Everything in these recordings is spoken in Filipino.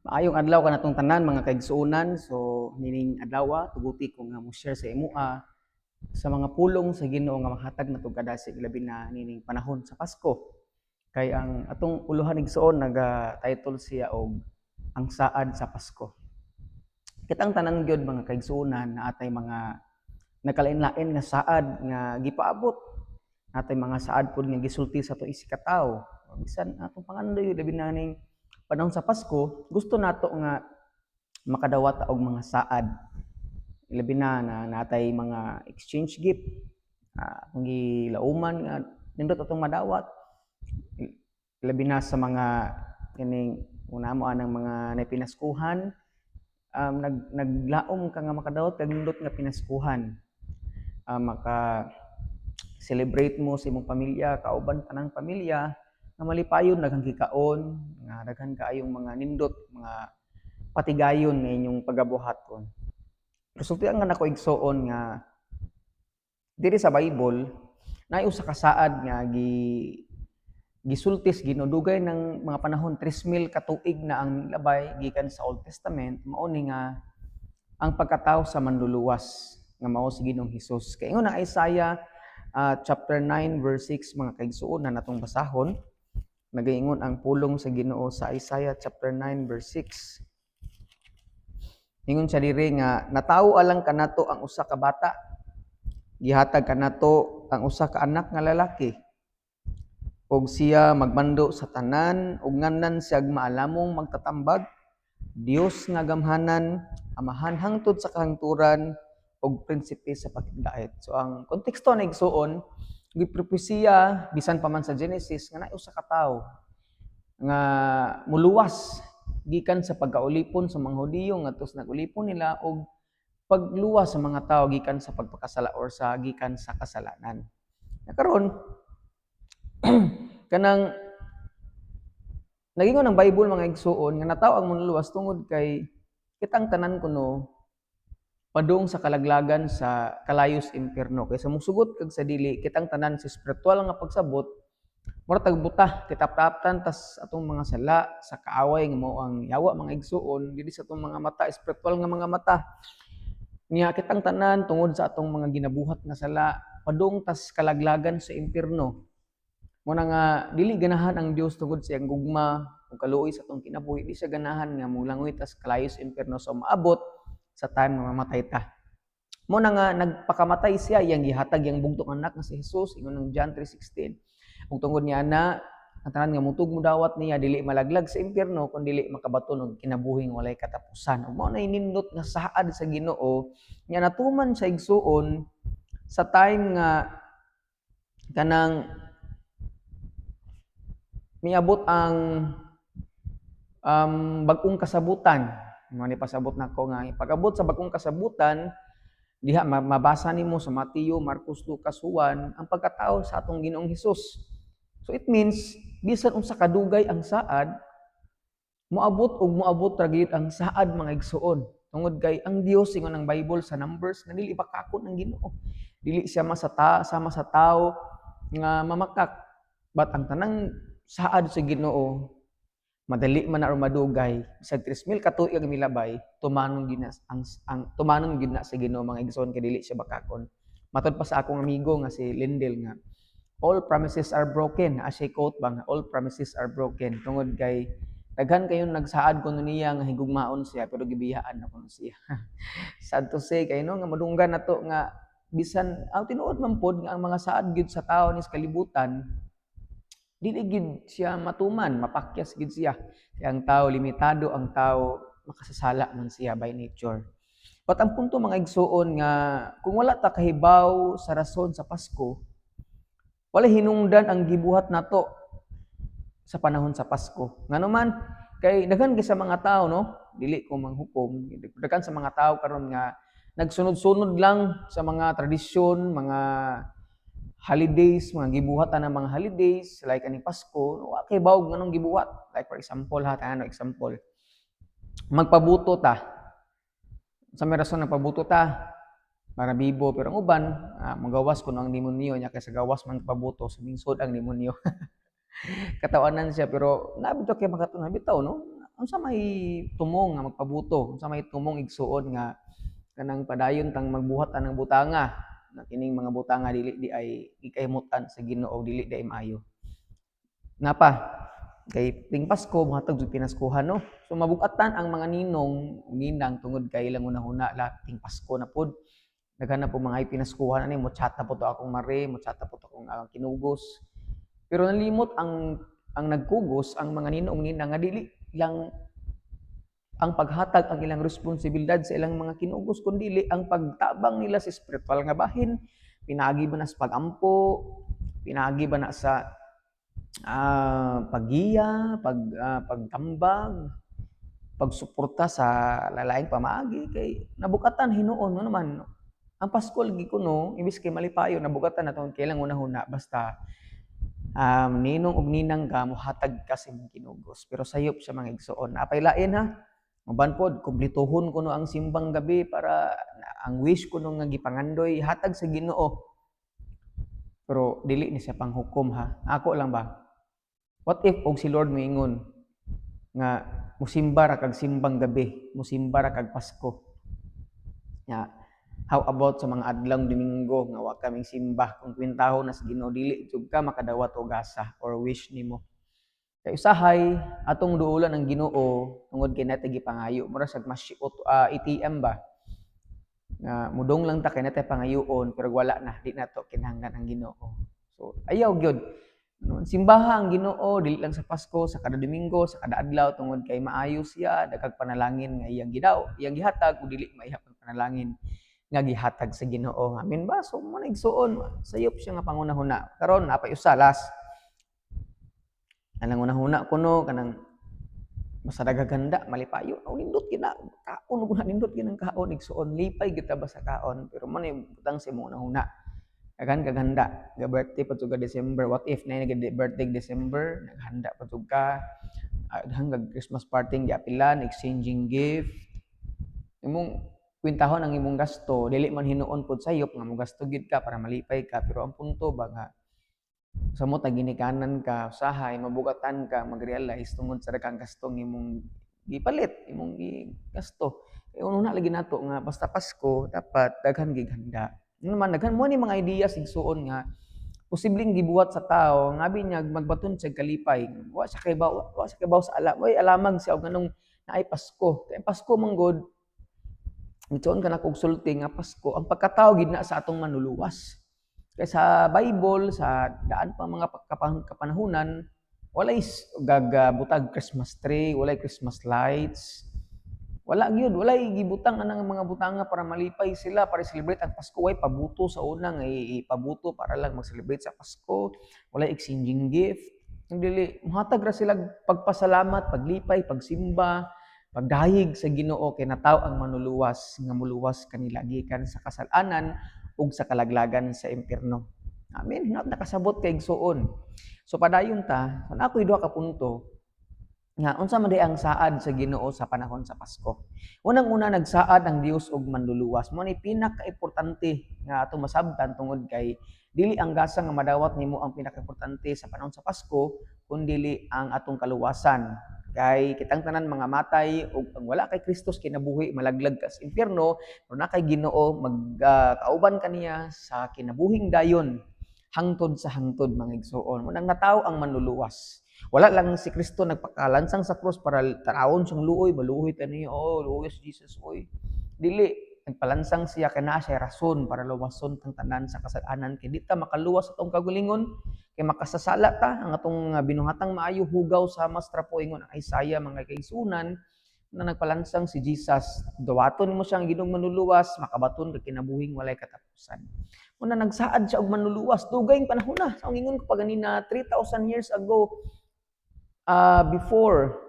Maayong adlaw kanatong tanan mga kaigsuonan. So nining adlaw tuguti ko nga mo share sa imo sa mga pulong sa Ginoo nga mahatag nato kada sa labi na nining panahon sa Pasko. Kay ang atong uluhan igsuon naga-title siya og ang saad sa Pasko. Kitang tanan gyud mga kaigsuonan na atay mga nagkalain-lain nga saad nga gipaabot. Natay mga saad pud nga gisulti sa ato isig ka tawo. Bisan atong pangandoy labi na ning panahon sa Pasko, gusto nato nga makadawat og mga saad. Labi na natay mga exchange gift. Kung gilauman nga nindot atong madawat. Labi na sa mga kining una mo anang mga napinaskuhan, naglaom ka nga makadawat kag nindot nga pinaskuhan. Maka celebrate mo sa imong pamilya, kauban tanang pamilya, nga malipayon daghang gikaon, nga daghan kaayong mga nindot, mga patigayon nga inyong pagabuhaton. Resulta nga nako igsuon nga diri sa Bible naay usa ka saad nga gisultis ginudugay ng mga panahon 3,000 ka tuig na ang labay gikan sa Old Testament mao ni nga ang pagkatao sa manluluwas nga mao si Ginoong Hesus. Kay ingon ang Isaiah chapter 9 verse 6 mga kaigsuon na natong basahon. Nagaingon ang pulong sa Ginoo sa Isaiah chapter 9 verse 6. Ingon siya diri nga natawo alang kanato ang usa ka bata. Gihatag kanato ang usa ka anak nga lalaki. Og siya magmando sa tanan ug ngannan siya maalamong magtatambag. Dios nga gamhanan, amahan hangtod sa kahangturan og prinsipe sa pagdait. So ang konteksto na igsuon, gipropesiya bisan pa man sa Genesis nga naay usa ka tawo nga muluwas gikan sa pagkaulipon sa mga Hudiyo ngadto sa nagulipon nila og pagluwas sa mga tao gikan sa pagpakasala or sa gikan sa kasalanan. Karon kanang nagingon ang Bible mga igsuon nga natawo ang manluluwas tungod kay kitang tanan kuno padung sa kalaglagan sa kalayos impierno. Kaysa musugot kag sa dili kitang tanan sa spiritual nga pagsabot mura tagbuta kitap-taptan tas atong mga sala sa kaaway nga mao ang yawa mga igsuon dili sa atong mga mata spiritual nga mga mata niya kitang tanan tungod sa atong mga ginabuhat nga sala padung tas kalaglagan sa impierno mo na nga dili ganahan ang Dios tungod sa iyang gugma ug kaluoy sa atong kinabuhi di siya ganahan nga mulangoy tas kalayos sa impierno sa maabot sa time nga mamatay ta mo na nga nagpakamatay siya iyang gihatag iyang bugtong anak nga si Jesus ingon ng John 3:16 ug tungod niya na ang tanan nga mutug mo dawat niya dili malaglag sa impierno kun dili makabaton og kinabuhing walay katapusan. Ug mao na inindot nga saad sa Ginoo nga natuman sa igsuon sa time nga kanang miabot ang bag-ong kasabutan. Mao ni pasabot nako nga pag-abot sa bag-ong kasabutan diha mabasa nimo sa Mateo, Marcos, Lucas, Juan ang pagkatao sa atong Ginoong Hesus. So it means bisan unsa kadugay ang saad moabot ug moabot ra gyud ang saad mga igsuon. Tungod kay ang Dios ingon ang Bible sa Numbers na dili pakakon ang Ginoo. Dili siya sama sa tao nga mamakak. But ang tanang saad sa Ginoo madali man na or madugay sa 3,000 ka tuig ang milabay tumanong gid na ang tumanong gid na sa Ginoo mga igsoon kay dili siya bakakon. Matud pa sa akong amigo nga si Lindel nga all promises are broken. As I quote bang all promises are broken tungod kay daghan kayon nagsaad kuno niya nga higugmaon siya pero gibiyaan na kuno siya. Sad to say kay no nga madunggan nato nga bisan ang tinuod man pod nga ang mga saad gyud sa tawo ni sa kalibutan dili gid siya matuman, mapakyas gid siya. Kaya ang tao limitado, ang tao makasasala man siya by nature. But ang punto mga igsuon nga kung wala ta kahibaw sa rason sa Pasko, wala hinungdan ang gibuhat nato sa panahon sa Pasko. Nganuman kay daghan gyud sa mga tao no, dili ko manghukom, daghan sa mga tao karon nga nagsunod-sunod lang sa mga tradisyon, mga holidays, mga gibuhatan ng mga holidays, like kaning Pasko, wa kay bawog nganong gibuhat. Like for example, ano example. Magpabuto ta. Sa may rason nagpabuto ta, para bibo, pero ang uban, magawas kuno ang demonyo nya kaysa gawas man pabuto, sumingsod ang demonyo. Katawanan siya, pero nabito kay makatunan bitaw, no? unsa may tumong nga magpabuto, unsa may tumong igsuon nga kanang padayon tang magbuhat anang butanga, na kining mga butanga dili di ay gikahimutan sa Ginoo, dili di ay maayo. Napa, kay ting Pasko mohatag jud pinaskuhan no. So mabug-atan ang mga ninong, ninang tungod kay ilang una-una la ting Pasko na pod. Daghan na po mga pinaskuhan ani mo chat na po to akong mare, mo chat na po to akong kinugos. Pero nalimot ang nagkugos ang mga ninong ninang nga dili lang ang paghatag ang ilang responsibilidad sa ilang mga kinugos kundi ang pagtabang nila sa spiritual nga bahin, pinagi ba na sa pagampo, pinagi ba na sa paggiya, pagtambag, pagsuporta sa lalaing pamaagi kay nabukatan hinuon mo naman. Ang Pasko lagi kuno imbis kay malipayo nabukatan naton kailang una-una basta ninong og ninang ka mohatag ka sa imong kinugos pero sayop sa mga igsoon. Apay lain ha. Maban pod kumplituhon kuno ang simbang gabi para ang wish kuno nga gipangandoy hatag sa Ginoo. Pero dili ni siya panghukom ha. Ako lang ba? What if og si Lord moingon nga musimba ra kag simbang gabi, musimba ra kag Pasko. Nya, how about sa mga adlong Domingo nga wa kaming simba kung kwintahon na sa Ginoo dili jud ka makadawat og asa or wish nimo. Kay usahay atong duulan ang Ginoo tungod kay natay gipangayo mura sag ATM ba nga mudong lang ta kay natay pangayoon pero wala na di nato kinahanglan ang Ginoo. So ayaw gyud simbaha ang Ginoo dili lang sa Pasko sa kada Domingo sa kada adlaw tungod kay maayo siya dagag panalangin nga iyang gihatag ug dili maihap ang panalangin nga gihatag sa Ginoo. Amen ba? So mo na igsuon sayop siya nga pangunahuna. Karon napay usa last kanang unahuna kuno kanang basta ganda malipayo nindot gina kaon ug nindot ginang kaon igsuon lipay kita ba sa kaon pero man butang sa imong unahuna daghan kaganda ga birthday pa ka December what if na birthday December naghanda pa ka hanggang Christmas party giapilan exchanging gift imong kwintahon ang imong gasto dili man hinuon pod sayop nga mo gasto gid ka para malipay ka pero ang punto ba nga sa mo ginikanan ka usahay mabugatan ka mag-realize tungod sa daghang gasto imong gipalit imong gasto kay una lagi nato nga basta Pasko dapat daghan gig handa naman daghan mo ni mga ideas igsuon nga posibleng gibuhat sa tao ngabi niya magbaton sa kalipay wa sa kay baw sa alamag siya og nganong naay Pasko kay Pasko manggod igsuon ka na kog sulti nga Pasko ang pagkatao gid na sa atong manluluwas. Kaya sa Bible, sa daan pa mga kapanahunan, walay gagabutag Christmas tree, walay Christmas lights. Wala gyud, walay gibutang anang mga butanga para malipay sila para celebrate ang Pasko. Way pabuto sa una nga ipabuto para lang mag-celebrate sa Pasko. Walay exchanging gift. Dili mohatag ra sila pagpasalamat, paglipay, pagsimba, pagdahig sa Ginoo kay nataw ang manuluwas nga muluwas kanila gikan sa kasalanan ug sa kalaglagan sa impierno. Amen. Nakasabot kay igsuon. So padayon ta, kan ako duha ka punto nga unsa man ang saad sa Ginoo sa panahon sa Pasko. Unang-una nagsaad ang Dios og manluluwas. Mo ni pinaka-importante nga atong masabtan tungod kay dili ang gasa nga madawat nimo ang pinaka-importante sa panahon sa Pasko kundi ang atong kaluwasan. Kay kitang tanan mga matay ug ang wala kay Kristos kinabuhi malaglag ka sa impierno pero na kay Ginoo magkauban kaniya sa kinabuhing dayon hangtod sa hangtod mga igsuon. Munang natawo ang manluluwas. Wala lang si Kristo nagpakalansang sa cross para tarawon siyang luoy, maluhoy ta niya, luoy si Jesus oy. Dili nagpalansang siya kana siya rason para luwason tang tanan sa kasalanan kay di ta makaluwas atong kagulingon kay makasasala ta ang atong binuhatang maayo hugaw sa mastrapo ingon ang Isaiah mga kaigsunan na nagpalansang si Jesus dawaton mo siyang Ginoong manluluwas makabaton kay kinabuhing walay katapusan. Una nagsaad siya og manluluwas dugay panahon na sa ingon ko pa ganina 3,000 years ago before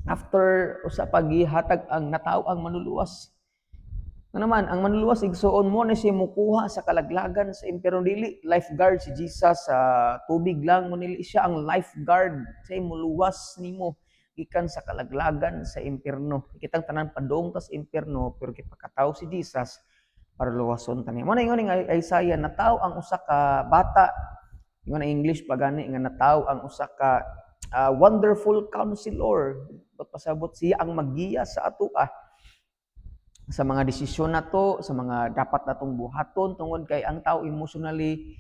after usa pa gihatag ang nataw ang manluluwas. Ano naman, ang manluluwas igsuon mo na siya mukuha sa kalaglagan sa impierno dili lifeguard si Jesus sa tubig lang mo nili siya ang lifeguard sa muluwas nimo gikan sa kalaglagan sa impierno. Kitang tanan padong ta sa impierno pero gipakataw si Jesus para luwason ta niya. Mo na ingon nga Isaiah nataw ang usa ka bata ingon na English pa gani nga nataw ang usa ka wonderful counselor. pasabot siya ang maggiya sa ato sa mga desisyon nato, sa mga dapat natong buhaton tungod kay ang tao emotionally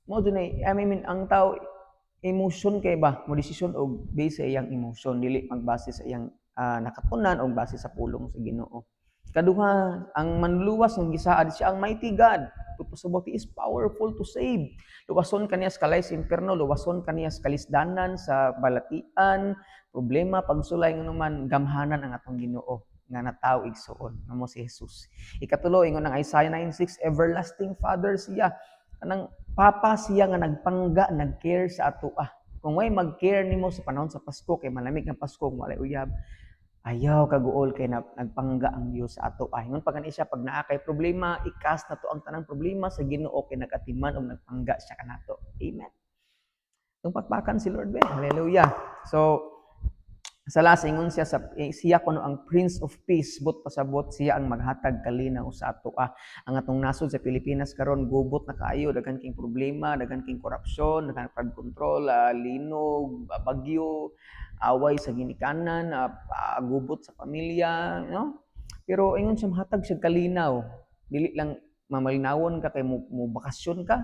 mo dunay I mean ang tao emotion kay ba mo desisyon og base sa iyang emotion dili magbase sa iyang nakatunan o base sa pulong sa Ginoo. Kaduha, ang manluwas ng gisaad siya ang mighty God. Pasabot, He is powerful to save. Luwason kaniya sa kalay sa impierno, luwason kaniya sa kalisdanan, sa balatian, problema, pagsulay nga naman, gamhanan ang atong Ginoo nga nataw igsoon nga si Jesus. Ikatulo, ingon ng Isaiah 9:6, everlasting Father siya. Kanang papa siya nga nagpangga, nag-care sa ato Kung may mag-care nimo sa panahon sa Pasko, kay malamig ng Pasko, walay uyab, ayaw kaguol kay nagpangga ang Dios sa ato. Ingon pa kani siya pag naa kay problema, ikas na to ang tanang problema sa Ginoo kay nagatiman og nagpangga siya kanato. Amen. Tungpakpakan si Lord be. Hallelujah. So sa last ingon siya kuno ang Prince of Peace, but pasabot siya ang maghatag kalinaw sa ato. Ang atong nasod sa Pilipinas karon gubot na kaayo, daghan king problema, daghan king korupsyon, daghan flood control, linog, bagyo, away sa ginikanan, gubot sa pamilya, no? Pero ingon siya mahatag siya kalinaw. Dili lang mamalinawon ka kay mo bakasyon ka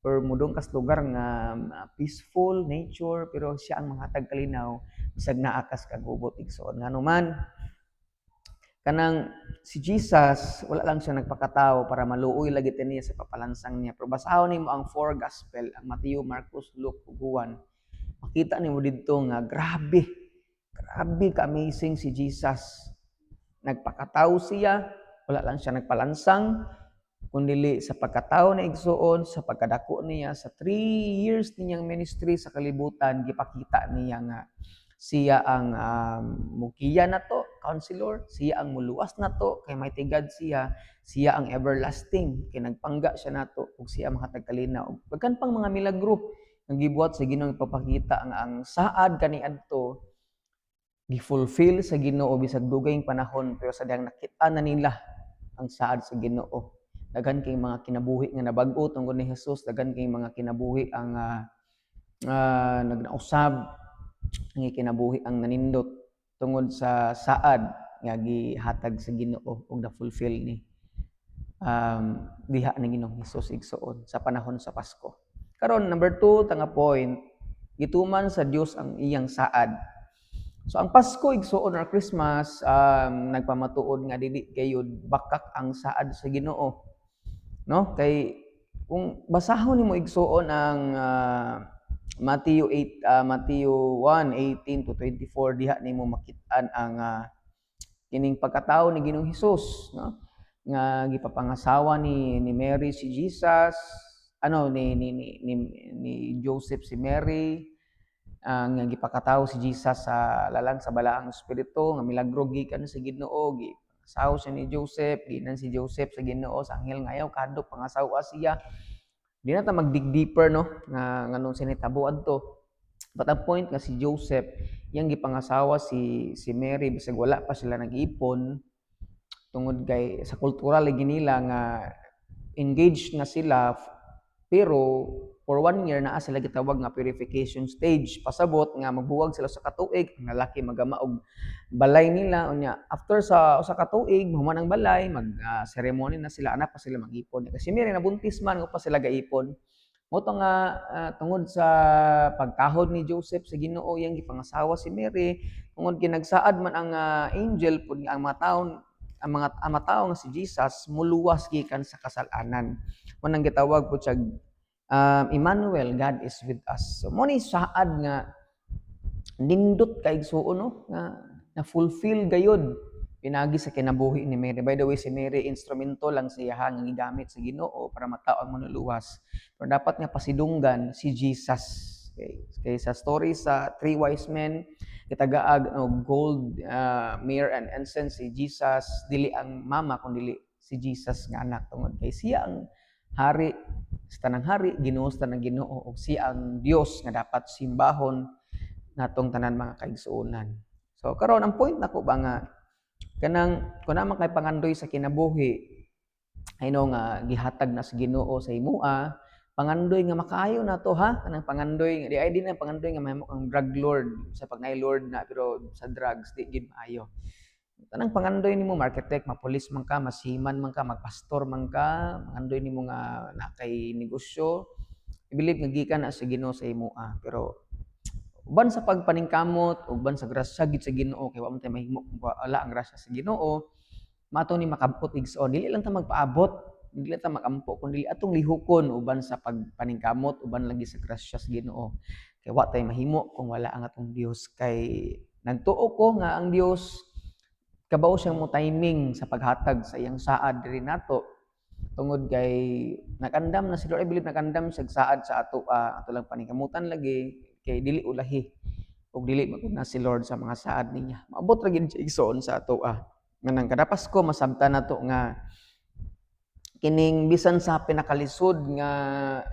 or mudong kas lugar nga peaceful nature, pero siya ang maghatag kalinaw bisag naa kas kagubot igsoon. Nganuman kanang si Jesus wala lang siya nagpakatao para maluoy lagi niya sa papalansang niya. Pero basahon nimo ang four gospel, ang Mateo, Marcos, Luke ug Juan. Makita nimo didto nga grabe ka amazing si Jesus. Nagpakatao siya, wala lang siya nagpalansang, kundi sa pagkatao na igsoon, sa pagkadako niya, sa 3 years niyang ministry sa kalibutan, gipakita niya nga siya ang mukiya na to, counselor, siya ang muluwas na to, kay mighty God siya ang everlasting, kay nagpangga siya na to, ug siya mahatag kalinaw. Pagkan pang mga milagro, ang gibuhat sa Ginoo ipapakita ang saad kaniadto, gifulfill sa Ginoo bisag dugayng panahon, pero sa dihang nakita na nila ang saad sa Ginoo. Daghan kay mga kinabuhi nga nabag-o tungod ni Jesus, daghan kay mga kinabuhi ang nagnausab, ang kinabuhi ang nanindot tungod sa saad nga gihatag sa Ginoo ug na-fulfill ni diha ni Ginoong Hesus igsoon sa panahon sa Pasko. Karon number 2 tanga point, gituman sa Dios ang iyang saad. So ang Pasko igsoon or Christmas nagpamatuod nga dili gayud bakak ang saad sa Ginoo. No? Kay kung basahon nimo igsoon ang Matthew 1:18-24 diha nimo makit-an ang kining pagkatao ni Ginoong Hesus, no? Nga gipapangasawa ni Mary si Jesus, ni Joseph si Mary, nga gipakatao si Jesus sa lalang sa balaang espiritu, nga milagro gikan sa Ginoo, gipangasawa siya ni Joseph, ginan si Joseph sa Ginoo sa anghel nga ayaw kadto pangasawa siya. Di na ta mag-dig deeper, no, nga nganong sinitabuan to. But ang point nga si Joseph, yang gipangasawa si Mary bisag wala pa sila nag-ipon tungod kay sa kultural ginila nga engaged na sila, pero for 1 year naa sila gitawag nga purification stage. Pasabot nga magbuwag sila sa katuig, ang lalaki magama og balay nila unya. After sa usa ka tuig mahuman ang balay, mag ceremony na sila, ana pa sila mag-ipon. Kasi Mary nabuntis man pa sila gaipon. Mo to nga tungod sa pagkahod ni Joseph sa Ginoo yang gipangasawa si Mary, tungod ginagsaad man ang angel pud ang mga tawo nga si Jesus muluwas gikan sa kasalanan. Mo nang gitawag pud siya Emmanuel, God is with us. So mo ni saad nga nindot kay igsuon, no, nga na-fulfill gayud pinagi sa kinabuhi ni Mary. By the way, si Mary instrumento lang siya nga gigamit sa Ginoo para matao ang manuluwas. Pero dapat nga pasidunggan si Jesus. Kay sa story sa 3 wise men, kitagaag gold, myrrh and incense si Jesus, dili ang mama kundi si Jesus nga anak, tungod kay siya ang hari sa tanang hari, Ginoo sa tanang Ginoo, ug siya ang Dios nga dapat simbahon natong tanan mga kaigsuonan. So karon ang point nako ba nga kanang kun naman kay pangandoy sa kinabuhi, I know nga gihatag na sa Ginoo sa himua, pangandoy nga makaayo na to ha, kanang pangandoy nga di ay di na pangandoy nga mahimo kang drug lord sa pag naay lord na pero sa drugs di gid maayo. Tanang pangandoy nimo architect, mapulis man ka, masiman man ka, magpastor man ka, pangandoy nimo nga na kay negosyo, I believe nga gikan na sa Ginoo sa imo pero uban sa pagpaningkamot uban sa grasya gid sa Ginoo kay wa man tay mahimo kung wala ang grasya sa Ginoo, mato ni makabot igsoon dili lang ta magpaabot, dili lang ta magampo kundi atong lihokon uban sa pagpaningkamot uban lagi sa grasya sa Ginoo. Kay wa tay mahimo kung wala ang atong Dios kay nagtuo ko nga ang Dios kabaw siyang mo timing sa paghatag sa iyang saad diri nato tungod kay nakandam na si Lord. I believe nakandam siya saad sa ato lang paningkamutan lagi kay dili ulahi ug dili magud na si Lord sa mga saad niya. Maabot ra gid siya igsoon sa ato nga nang kada Pasko masabtan nato nga kining bisan sa pinakalisod nga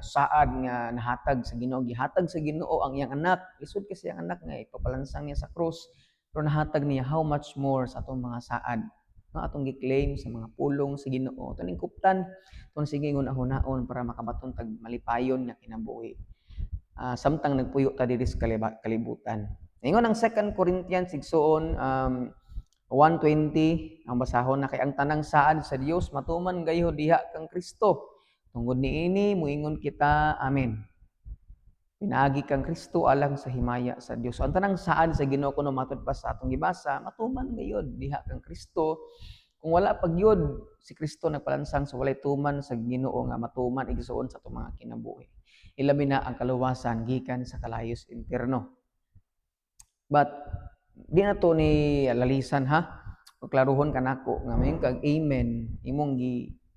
saad nga nahatag sa Ginoo, gihatag sa Ginoo ang iyang anak. Lisod kasi ang anak nga ipapalansang niya sa krus pero nahatag niya how much more sa atong mga saad nga atong gi-claim sa mga pulong sa Ginoo. Tuning kuptan tun sige hunahon para makabaton tag malipayon nga kinabuhi. Samtang nagpuyo ta diri sa kalibutan. Ingon ang 2 Corinthians igsoon 1:20 ang basahon na kay ang tanang saad sa Dios matuman gayud diha kang Kristo. Tungod niini moingon kita amen. Pinaagi kang Kristo alang sa himaya sa Dios. So, ang tanang saad sa Ginoo kuno matud pa sa atong gibasa matuman gayud diha kang Kristo. Kung wala pag yun, si Kristo nagpalansang sa walay tuman sa Ginoo nga matuman igsuon sa atong mga kinabuhi. Ilabi na ang kaluwasan gikan sa kalayos interno. But di na to ni lalisan ha. Klaruhon kanako nga mayon kag amen imong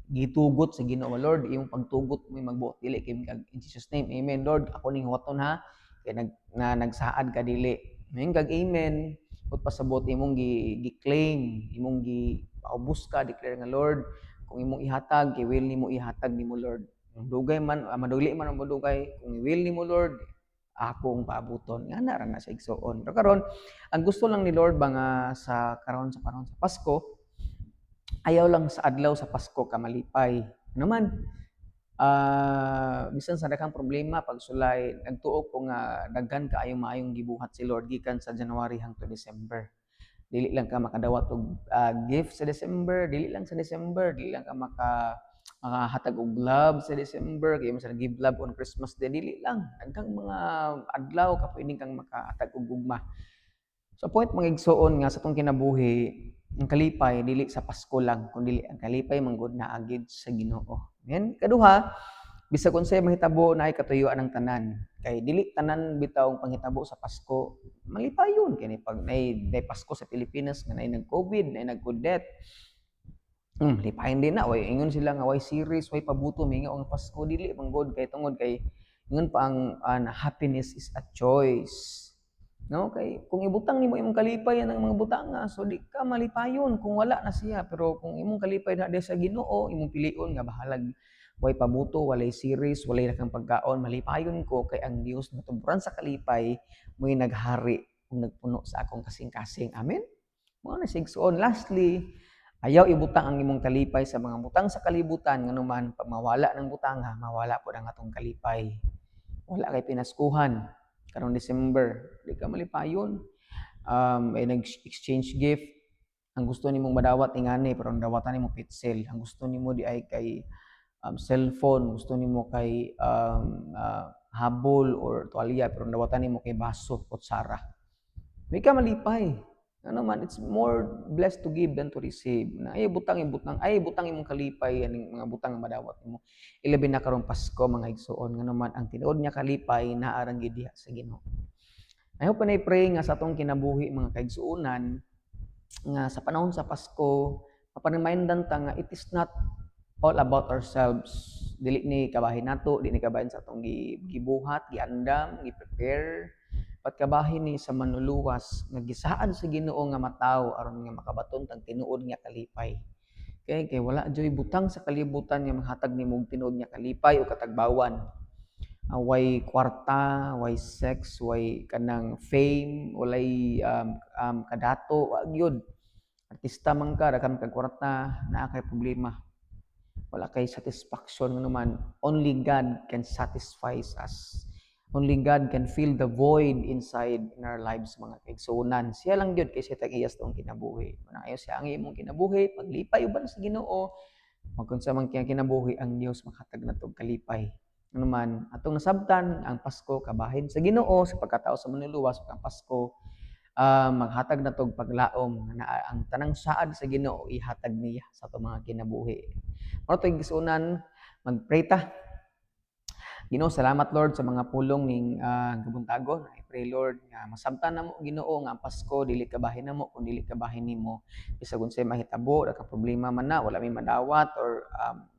gitugot sa Ginoo. Lord, imong pagtugot mo magbuot dili kay kag in Jesus name. Amen Lord, ako ning huwaton ha. Kay nagsaad ka dili. Mayon kag amen. Ug pasabot imong gi-claim, imong paubos ka declare nga Lord, kung imong ihatag kay will nimo ihatag nimo Lord. Dugay man maduli man ang madugay, kung will nimo Lord, akong paabuton nga na ra na sa igsoon. Pero karon ang gusto lang ni Lord ba nga sa karon sa panahon sa Pasko, ayaw lang sa adlaw sa Pasko ka malipay. Naman bisan sa daghang problema pagsulay nagtuo ko nga daghan kaayong maayong gibuhat si Lord gikan sa January hangtod December. Dili lang ka makadawat og gift sa December, dili lang sa December, dili lang ka makahatag og love sa December, kay mo sa give love on Christmas Day, dili lang. Daghang mga adlaw ka pwedeng kang makahatag og gugma. So point mga igsoon nga sa tong kinabuhi, ang kalipay dili sa Pasko lang, kundi ang kalipay manggod na agid sa Ginoo. Amen. Kaduha, bisag unsay mahitabo na ay katuyuan ng tanan. Kay dili tanan bitaw ang panghitabo sa Pasko malipayon kay pag nay Pasko sa Pilipinas nga nay nag-COVID, nay nag-death. Lipayon din na way ingon sila nga way series, way pabuto mingaw ang Pasko dili manggod kay tungod kay ingon pa ang happiness is a choice. No, kay kung ibutang nimo imong kalipay ang mga butanga, so di ka malipayon kung wala na siya. Pero kung imong kalipay na sa Ginoo, imong pilion nga bahalag way pabuto, walay series, walay nakang pagkaon, malipayon ko kay ang Dios natuburan sa kalipay mo'y naghari kung nagpuno sa akong kasing-kasing. Amen. Mao na sigsuon. Lastly, ayaw ibutang ang imong kalipay sa mga butang sa kalibutan nganuman pag mawala ng butanga, mawala pod ang atong kalipay. Wala kay pinaskuhan karong December, di ka malipayon. Ay nag-exchange gift. Ang gusto nimong madawat ingani pero ang dawatan nimo pitsil. Ang gusto nimo di ay kay cellphone, gusto nimo kay habol or tuwalya pero ang dawatan nimo kay baso, kutsara. Di ka malipay. Ano man, it's more blessed to give than to receive. Na ay butang imong kalipay aning mga butang nga madawat nimo. Ilabi na karong Pasko mga igsoon nga naman ang tinuod niya kalipay naarang gid diha sa Ginoo. I hope and I pray nga sa atong kinabuhi mga kaigsuonan nga sa panahon sa Pasko maparemindan ta nga it is not all about ourselves. Dili ni kabahin nato, dili ni kabahin sa atong gibuhat, giandam, gi-prepare. Patkabahin ni sa manluluwas nga gisaad sa Ginoo nga mataw aron nga makabaton tag tinuod nga kalipay. Kay wala joy butang sa kalibutan nga maghatag nimo og tinuod nga kalipay o katagbawan. Way kwarta, way sex, way kanang fame, walay kadato, wag yun. Artista man ka, daghang kag kwarta, naa kay problema. wala kay satisfaction nga naman. Only God can satisfy us. Only God can fill the void inside in our lives, mga kaigsunan. Siya lang gyud kay siya tag-iyas tong kinabuhi. Manayo siya ang imong kinabuhi, paglipay uban sa Ginoo, magkunsa man kaya kinabuhi ang Dios makatag na tog kalipay. Ano man, atong nasabtan ang Pasko kabahin sa Ginoo sa pagkatao sa manluluwas ang Pasko, maghatag na tog paglaom na ang tanang saad sa Ginoo ihatag niya sa atong mga kinabuhi. Mao to'y gisunan, mag-pray ta. Ginoo, salamat Lord sa mga pulong ning gabuntagon. I pray Lord nga masabtan namo Ginoo nga ang Pasko dili kabahin namo kun dili kabahin nimo. Bisag unsay mahitabo, ka problema man na, wala may madawat or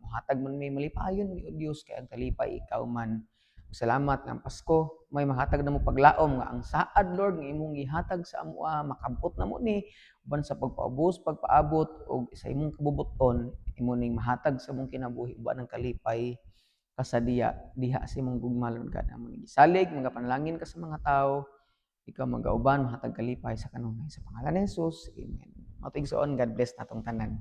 mohatag man may malipayon ni Dios kay ang talipay ikaw man. Salamat nga ang Pasko may mahatag namo paglaom nga ang saad Lord nga imong gihatag sa amo makampot namo ni uban sa pagpaubos, pagpaabot og sa imong kabubuton imo ning mahatag sa imong kinabuhi uban ng kalipay kasadiya diha sa imong gugmalon God amon gisalig mga panalangin ka sa mga tao ikaw magauban mahatag kalipay sa kanunay sa pangalan ni Jesus amen. Matig God bless natong tanan.